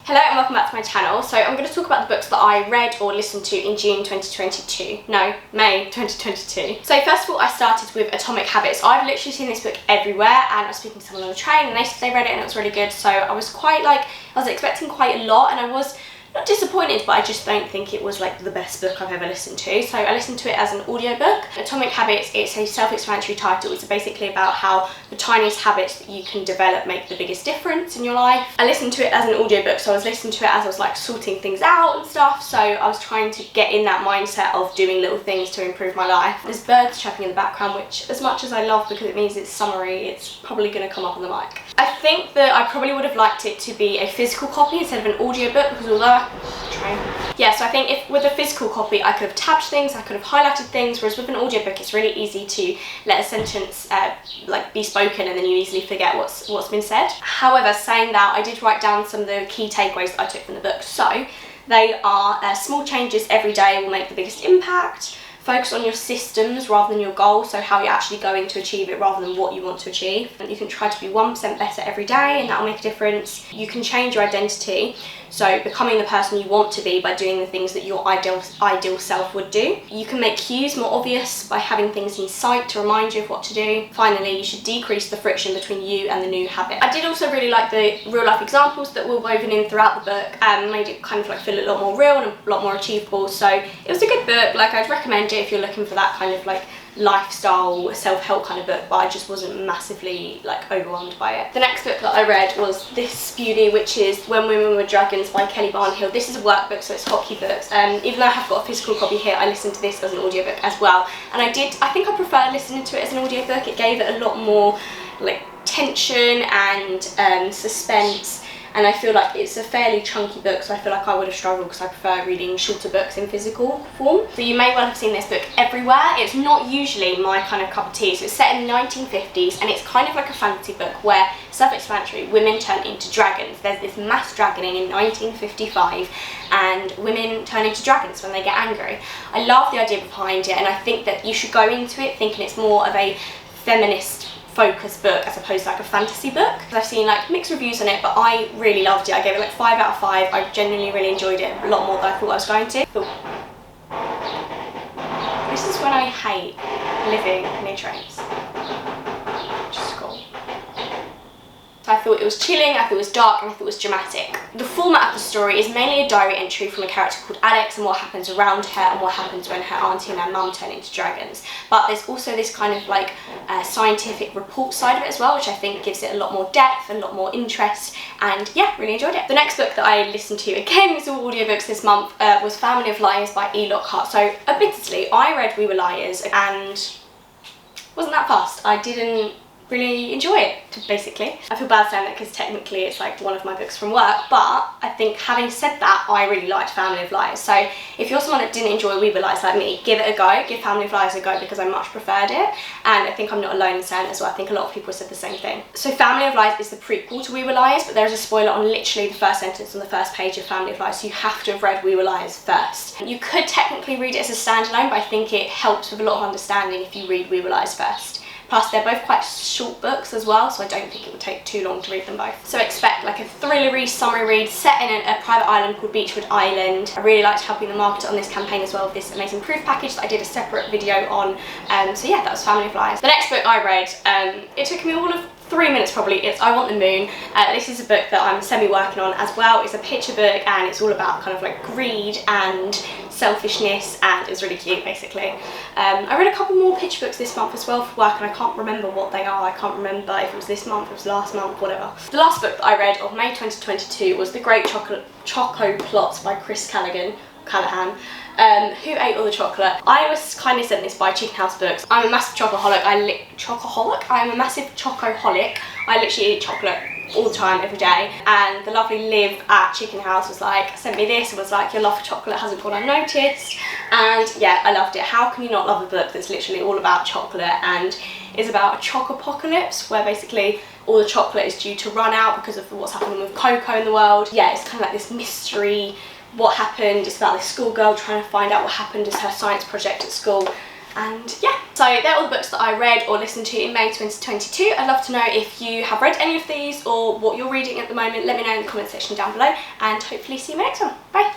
Hello and welcome back to my channel. So I'm going to talk about the books that I read or listened to in June 2022. No, May 2022. So first of all, I started with Atomic Habits. I've literally seen this book everywhere, and I was speaking to someone on the train and they said they read it and it was really good. So I was I was expecting quite a lot, and I was not disappointed, but I just don't think it was like the best book I've ever listened to. So I listened to it as an audiobook. Atomic Habits, it's a self-explanatory title. It's basically about how the tiniest habits that you can develop make the biggest difference in your life. I listened to it as an audiobook, so I was listening to it as I was like sorting things out and stuff. So I was trying to get in that mindset of doing little things to improve my life. There's birds chirping in the background, which as much as I love because it means it's summery, it's probably going to come up on the mic. I think that I probably would have liked it to be a physical copy instead of an audiobook, because although so I think if with a physical copy I could have tabbed things, I could have highlighted things, whereas with an audiobook it's really easy to let a sentence be spoken and then you easily forget what's been said. However, saying that, I did write down some of the key takeaways that I took from the book. So they are small changes every day will make the biggest impact. Focus on your systems rather than your goal, so how you're actually going to achieve it rather than what you want to achieve. And you can try to be 1% better every day and that will make a difference. You can change your identity, so becoming the person you want to be by doing the things that your ideal self would do. You can make cues more obvious by having things in sight to remind you of what to do. Finally, you should decrease the friction between you and the new habit. I did also really like the real life examples that were woven in throughout the book and made it kind of like feel a lot more real and a lot more achievable. So it was a good book. Like, I'd recommend it if you're looking for that kind of like lifestyle self-help kind of book, but I just wasn't massively like overwhelmed by it. The next book that I read was this beauty, which is When Women Were Dragons by Barnhill. This is a workbook, so it's hotkey books. Even though I have got a physical copy here, I listened to this as an audiobook as well, and I think I preferred listening to it as an audiobook. It gave it a lot more like tension and suspense, and I feel like it's a fairly chunky book, so I feel like I would have struggled because I prefer reading shorter books in physical form. So you may well have seen this book everywhere. It's not usually my kind of cup of tea. So it's set in the 1950s and it's kind of like a fantasy book where, self-explanatory, women turn into dragons. There's this mass dragoning in 1955 and women turn into dragons when they get angry. I love the idea behind it, and I think that you should go into it thinking it's more of a feminist focused book as opposed to like a fantasy book. I've seen like mixed reviews on it, but I really loved it. I gave it like 5 out of 5. I genuinely really enjoyed it, a lot more than I thought I was going to. This is when I hate living near trains. Just cool. I thought it was chilling, I thought it was dark, and I thought it was dramatic. The format of the story is mainly a diary entry from a character called Alex and what happens around her and what happens when her auntie and her mum turn into dragons. But there's also this kind of like scientific report side of it as well, which I think gives it a lot more depth and a lot more interest, and yeah, really enjoyed it. The next book that I listened to, again it's all audiobooks this month, was Family of Liars by Lockhart. So admittedly, I read We Were Liars and wasn't that fast. I didn't really enjoy it, basically. I feel bad saying that because technically it's like one of my books from work, but I think having said that, I really liked Family of Liars. So if you're someone that didn't enjoy We Were Liars like me, give it a go, give Family of Liars a go, because I much preferred it, and I think I'm not alone in saying it as well. I think a lot of people said the same thing. So Family of Liars is the prequel to We Were Liars, but there is a spoiler on literally the first sentence on the first page of Family of Liars, so you have to have read We Were Liars first. You could technically read it as a standalone, but I think it helps with a lot of understanding if you read We Were Liars first. Plus they're both quite short books as well, so I don't think it would take too long to read them both. So expect like a thrillery summer read set in a private island called Beechwood Island. I really liked helping the marketer on this campaign as well with this amazing proof package that I did a separate video on. So yeah, that was Family of Liars. The next book I read, it took me all of 3 minutes probably. It's I Want the Moon. This is a book that I'm semi-working on as well. It's a picture book and it's all about kind of like greed and selfishness, and it's really cute basically. I read a couple more picture books this month as well for work, and I can't remember what they are. I can't remember if it was this month, if it was last month, whatever. The last book that I read of May 2022 was The Great Chocoplot by Callaghan. Who Ate All the Chocolate? I was kindly sent this by Chicken House Books. I'm a massive chocoholic. I'm a massive chocoholic. I literally eat chocolate all the time, every day, and the lovely Liv at Chicken House was like, sent me this and was like, your love for chocolate hasn't gone unnoticed, and yeah, I loved it. How can you not love a book that's literally all about chocolate and is about a chocopocalypse, where basically all the chocolate is due to run out because of what's happening with cocoa in the world. Yeah, it's kind of like this mystery, what happened. It's about this schoolgirl trying to find out what happened as her science project at school. And yeah, so they're all the books that I read or listened to in May 2022. I'd love to know if you have read any of these or what you're reading at the moment. Let me know in the comment section down below, and hopefully see you in my next one. Bye.